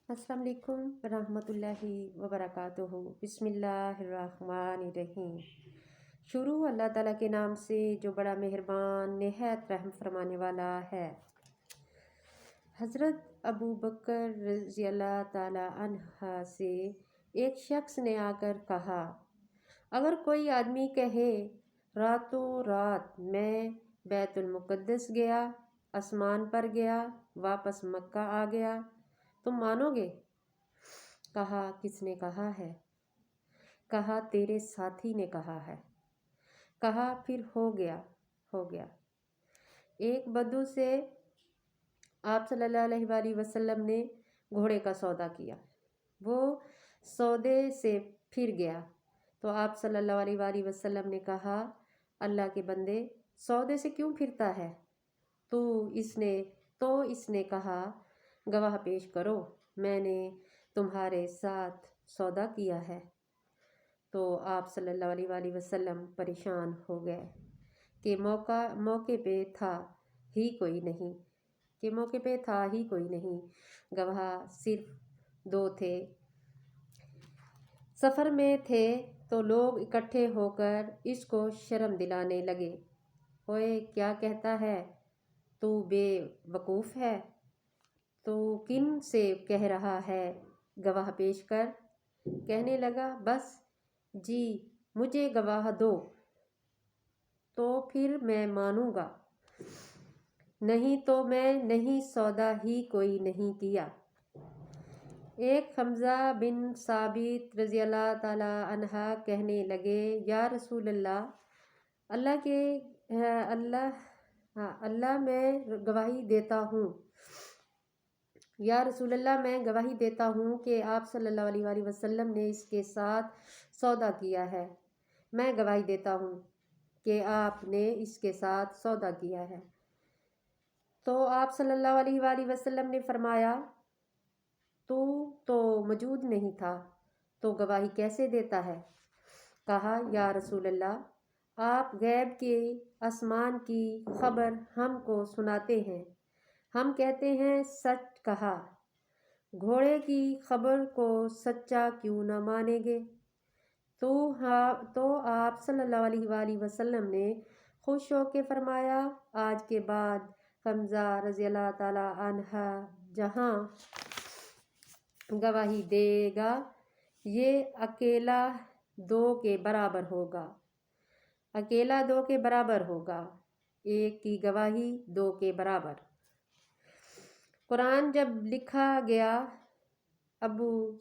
السلام علیکم ورحمۃ اللہ وبرکاتہ۔ بسم اللہ الرحمن الرحیم۔ شروع اللہ تعالیٰ کے نام سے جو بڑا مہربان نہایت رحم فرمانے والا ہے۔ حضرت ابو بکر رضی اللہ تعالیٰ عنہ سے ایک شخص نے آ کر کہا، اگر کوئی آدمی کہے راتوں رات میں بیت المقدس گیا، آسمان پر گیا، واپس مکہ آ گیا، تم مانو گے؟ کہا، کس نے کہا ہے؟ کہا، تیرے ساتھی نے کہا ہے۔ کہا، پھر ہو گیا۔ ایک بدو سے آپ صلی اللہ علیہ وآلہ وسلم نے گھوڑے کا سودا کیا۔ وہ سودے سے پھر گیا تو آپ صلی اللہ علیہ وآلہ وسلم نے کہا، اللہ کے بندے، سودے سے کیوں پھرتا ہے؟ تو اس نے کہا، گواہ پیش کرو، میں نے تمہارے ساتھ سودا کیا ہے۔ تو آپ صلی اللہ علیہ وآلہ وسلم پریشان ہو گئے کہ موقع پہ تھا ہی کوئی نہیں، گواہ صرف 2 تھے۔ سفر میں تھے تو لوگ اکٹھے ہو کر اس کو شرم دلانے لگے، اوئے کیا کہتا ہے، تو بے وقوف ہے، تو کن سے کہہ رہا ہے، گواہ پیش کر۔ کہنے لگا، بس جی مجھے گواہ دو تو پھر میں مانوں گا، نہیں تو میں نہیں، سودا ہی کوئی نہیں کیا۔ ایک حمزہ بن ثابت رضی اللہ تعالی عنہ کہنے لگے، یا رسول اللہ، میں گواہی دیتا ہوں کہ آپ صلی اللہ علیہ وآلہ وسلم نے اس کے ساتھ سودا کیا ہے۔ میں گواہی دیتا ہوں کہ آپ نے اس کے ساتھ سودا کیا ہے۔ تو آپ صلی اللہ علیہ وآلہ وسلم نے فرمایا، تو موجود نہیں تھا، تو گواہی کیسے دیتا ہے؟ کہا، یا رسول اللہ، آپ غیب کے آسمان کی خبر ہم کو سناتے ہیں، ہم کہتے ہیں سچ کہا، گھوڑے کی خبر کو سچا کیوں نہ مانیں گے؟ تو آپ صلی اللہ علیہ وآلہ وسلم نے خوش ہو کے فرمایا، آج کے بعد حمزہ رضی اللہ تعالی عنہ جہاں گواہی دے گا یہ اکیلا 2 کے برابر ہوگا، ایک کی گواہی 2 کے برابر۔ قرآن جب لکھا گیا، ابو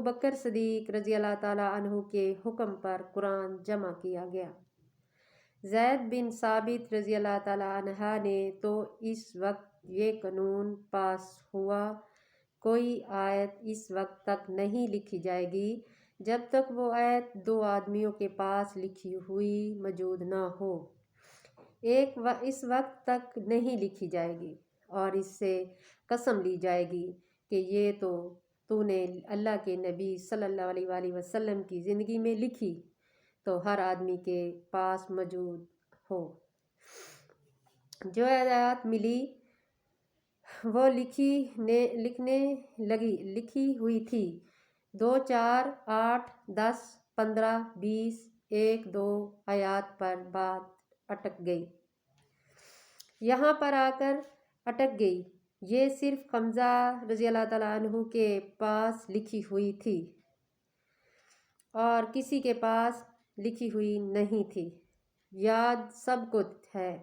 بکر صدیق رضی اللہ تعالیٰ عنہ کے حکم پر قرآن جمع کیا گیا۔ زید بن ثابت رضی اللہ تعالیٰ عنہ نے تو اس وقت یہ قانون پاس ہوا، کوئی آیت اس وقت تک نہیں لکھی جائے گی جب تک وہ آیت 2 آدمیوں کے پاس لکھی ہوئی موجود نہ ہو، اس وقت تک نہیں لکھی جائے گی، اور اس سے قسم لی جائے گی کہ یہ تو نے اللہ کے نبی صلی اللہ علیہ وآلہ وسلم کی زندگی میں لکھی تو ہر آدمی کے پاس موجود ہو۔ جو آیات ملی وہ لکھی ہوئی تھی، 2 4 8 10 15 20 1 2 آیات پر بات اٹک گئی، یہاں پر آ کر اٹک گئی۔ یہ صرف حمزہ رضی اللہ تعالیٰ عنہ کے پاس لکھی ہوئی تھی اور کسی کے پاس لکھی ہوئی نہیں تھی۔ یاد سب کو ہے،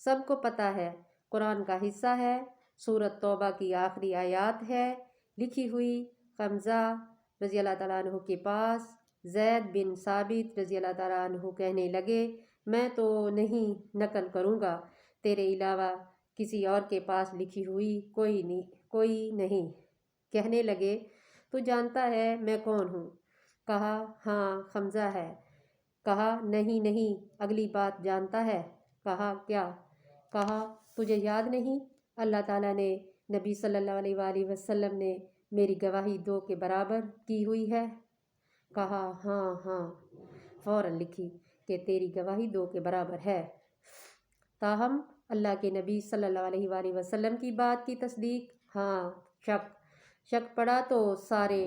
سب کو پتہ ہے، قرآن کا حصہ ہے، سورۃ توبہ کی آخری آیات ہے، لکھی ہوئی حمزہ رضی اللہ تعالیٰ عنہ کے پاس۔ زید بن ثابت رضی اللہ تعالیٰ عنہ کہنے لگے، میں تو نہیں نقل کروں گا، تیرے علاوہ کسی اور کے پاس لکھی ہوئی کوئی نہیں۔ کہنے لگے، تو جانتا ہے میں کون ہوں؟ کہا، ہاں حمزہ ہے۔ کہا، نہیں، اگلی بات جانتا ہے؟ کہا، کیا؟ کہا، تجھے یاد نہیں، اللہ تعالیٰ نے نبی صلی اللہ علیہ وآلہ وسلم نے میری گواہی 2 کے برابر کی ہوئی ہے؟ کہا، ہاں، فوراً لکھی کہ تیری گواہی 2 کے برابر ہے۔ تاہم اللہ کے نبی صلی اللہ علیہ وآلہ وسلم کی بات کی تصدیق، ہاں، شک شک پڑا تو سارے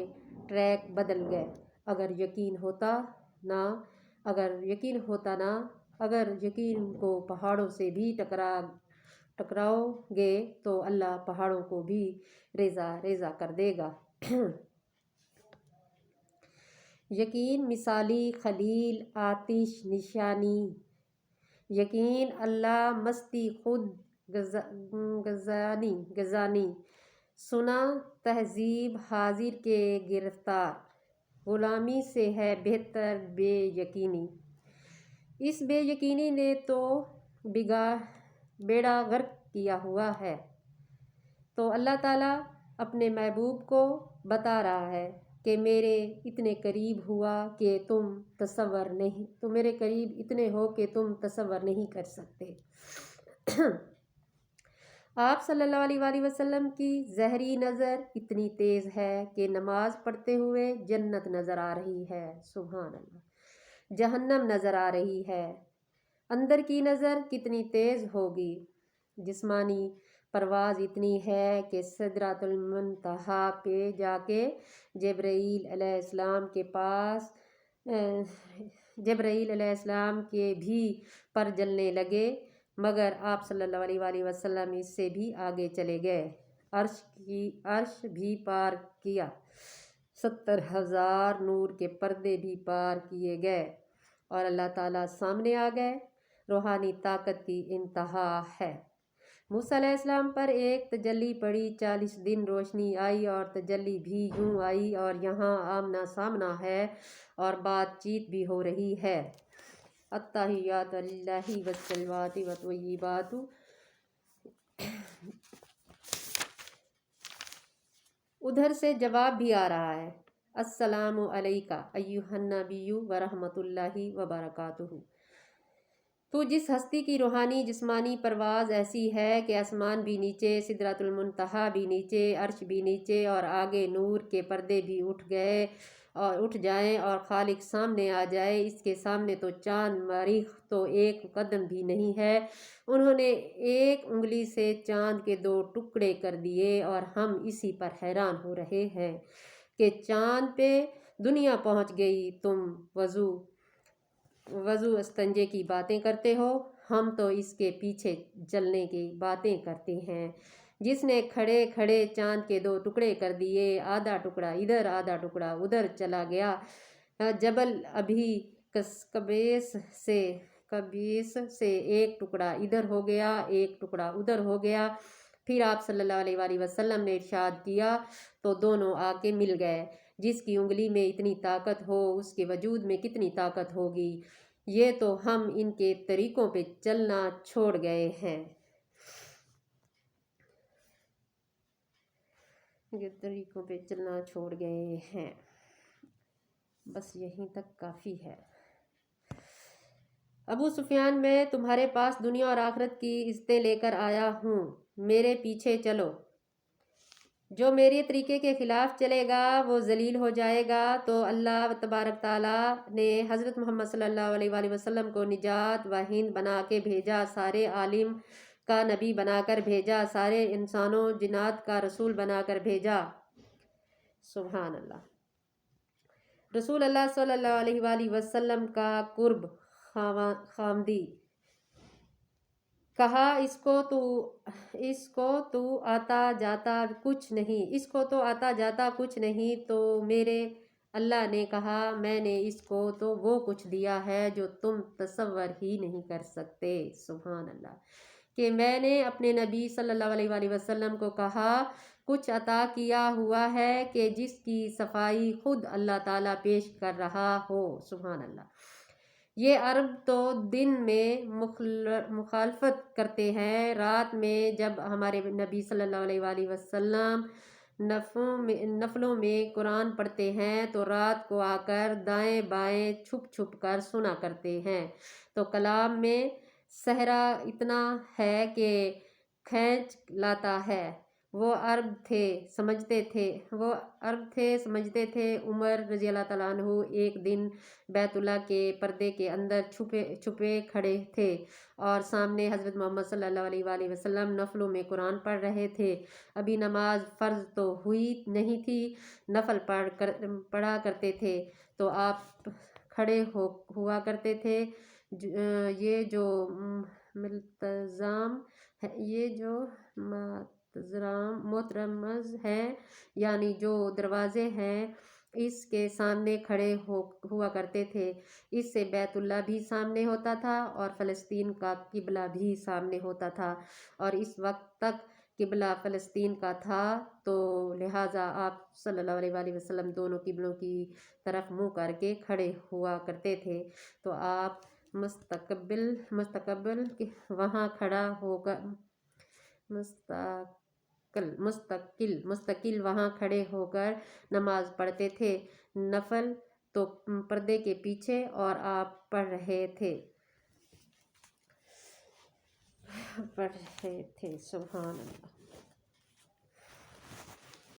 ٹریک بدل گئے۔ اگر یقین کو پہاڑوں سے بھی ٹکراؤ گے تو اللہ پہاڑوں کو بھی ریزہ ریزہ کر دے گا۔ یقین مثالی خلیل آتش نشانی، یقین اللہ مستی خود گزانی، سنا تہذیب حاضر کے گرفتار، غلامی سے ہے بہتر بے یقینی۔ اس بے یقینی نے تو بیڑا غرق کیا ہوا ہے۔ تو اللہ تعالیٰ اپنے محبوب کو بتا رہا ہے کہ میرے اتنے قریب ہوا کہ تم تصور نہیں کر سکتے۔ آپ صلی اللہ علیہ وآلہ وسلم کی ظہری نظر اتنی تیز ہے کہ نماز پڑھتے ہوئے جنت نظر آ رہی ہے، سبحان اللہ، جہنم نظر آ رہی ہے۔ اندر کی نظر کتنی تیز ہوگی۔ جسمانی پرواز اتنی ہے کہ سدرۃ المنتہا پہ جا کے جبرائیل علیہ السلام کے بھی پر جلنے لگے، مگر آپ صلی اللہ علیہ وآلہ وسلم اس سے بھی آگے چلے گئے۔ عرش بھی پار کیا، 70,000 نور کے پردے بھی پار کیے گئے اور اللہ تعالیٰ سامنے آ گئے۔ روحانی طاقت کی انتہا ہے۔ موسیٰ علیہ السلام پر ایک تجلی پڑی، 40 دن روشنی آئی اور تجلی بھی یوں آئی، اور یہاں آمنا سامنا ہے اور بات چیت بھی ہو رہی ہے۔ التحیات للہ والصلوات والطیبات۔ ادھر سے جواب بھی آ رہا ہے، السلام علیکہ ایھا النبی ورحمۃ اللہ وبرکاتہ۔ تو جس ہستی کی روحانی جسمانی پرواز ایسی ہے کہ آسمان بھی نیچے، سدرۃ المنتہا بھی نیچے، عرش بھی نیچے، اور آگے نور کے پردے بھی اٹھ جائیں اور خالق سامنے آ جائے، اس کے سامنے تو چاند مریخ تو ایک قدم بھی نہیں ہے۔ انہوں نے ایک انگلی سے چاند کے 2 ٹکڑے کر دیے اور ہم اسی پر حیران ہو رہے ہیں کہ چاند پہ دنیا پہنچ گئی۔ تم وضو استنجے کی باتیں کرتے ہو، ہم تو اس کے پیچھے چلنے کی باتیں کرتے ہیں۔ جس نے کھڑے کھڑے چاند کے 2 ٹکڑے کر دیے، آدھا ٹکڑا ادھر آدھا ٹکڑا ادھر چلا گیا، جبل ابھی کبیس سے ایک ٹکڑا ادھر ہو گیا، ایک ٹکڑا ادھر ہو گیا۔ پھر آپ صلی اللہ علیہ وآلہ وسلم نے ارشاد کیا تو دونوں آ کے مل گئے۔ جس کی انگلی میں اتنی طاقت ہو، اس کے وجود میں کتنی طاقت ہوگی۔ یہ تو ہم ان کے طریقوں پہ چلنا چھوڑ گئے ہیں۔ بس یہیں تک کافی ہے۔ ابو سفیان، میں تمہارے پاس دنیا اور آخرت کی عزتیں لے کر آیا ہوں، میرے پیچھے چلو۔ جو میرے طریقے کے خلاف چلے گا وہ ذلیل ہو جائے گا۔ تو اللہ تبارک تعالیٰ نے حضرت محمد صلی اللہ علیہ وآلہ وسلم کو نجات و ہند بنا کے بھیجا، سارے عالم کا نبی بنا کر بھیجا، سارے انسانوں جنات کا رسول بنا کر بھیجا، سبحان اللہ۔ رسول اللہ صلی اللہ علیہ وآلہ وسلم کا قرب خامدی، کہا اس کو تو آتا جاتا کچھ نہیں، تو میرے اللہ نے کہا میں نے اس کو تو وہ کچھ دیا ہے جو تم تصور ہی نہیں کر سکتے، سبحان اللہ۔ کہ میں نے اپنے نبی صلی اللہ علیہ وآلہ وسلم کو کہا کچھ عطا کیا ہوا ہے کہ جس کی صفائی خود اللہ تعالیٰ پیش کر رہا ہو، سبحان اللہ۔ یہ عرب تو دن میں مخالفت کرتے ہیں، رات میں جب ہمارے نبی صلی اللہ علیہ وآلہ وسلم نفلوں میں قرآن پڑھتے ہیں تو رات کو آ کر دائیں بائیں چھپ چھپ کر سنا کرتے ہیں۔ تو کلام میں صحرا اتنا ہے کہ کھینچ لاتا ہے، وہ عرب تھے سمجھتے تھے عمر رضی اللہ تعالیٰ عنہ ایک دن بیت اللہ کے پردے کے اندر چھپے کھڑے تھے اور سامنے حضرت محمد صلی اللہ علیہ وآلہ وسلم نفلوں میں قرآن پڑھ رہے تھے۔ ابھی نماز فرض تو ہوئی نہیں تھی، نفل پڑھا کرتے تھے تو آپ کھڑے ہوا کرتے تھے۔ یہ جو محترمز ہیں یعنی جو دروازے ہیں اس کے سامنے کھڑے ہوا کرتے تھے۔ اس سے بیت اللہ بھی سامنے ہوتا تھا اور فلسطین کا قبلہ بھی سامنے ہوتا تھا، اور اس وقت تک قبلہ فلسطین کا تھا، تو لہٰذا آپ صلی اللہ علیہ وآلہ وسلم دونوں قبلوں کی طرف منہ کر کے کھڑے ہوا کرتے تھے۔ تو آپ مستقبل وہاں کھڑا ہو کر مستقل وہاں کھڑے ہو کر نماز پڑھتے تھے، نفل تو پردے کے پیچھے اور آپ پڑھ رہے تھے۔ سبحان اللہ۔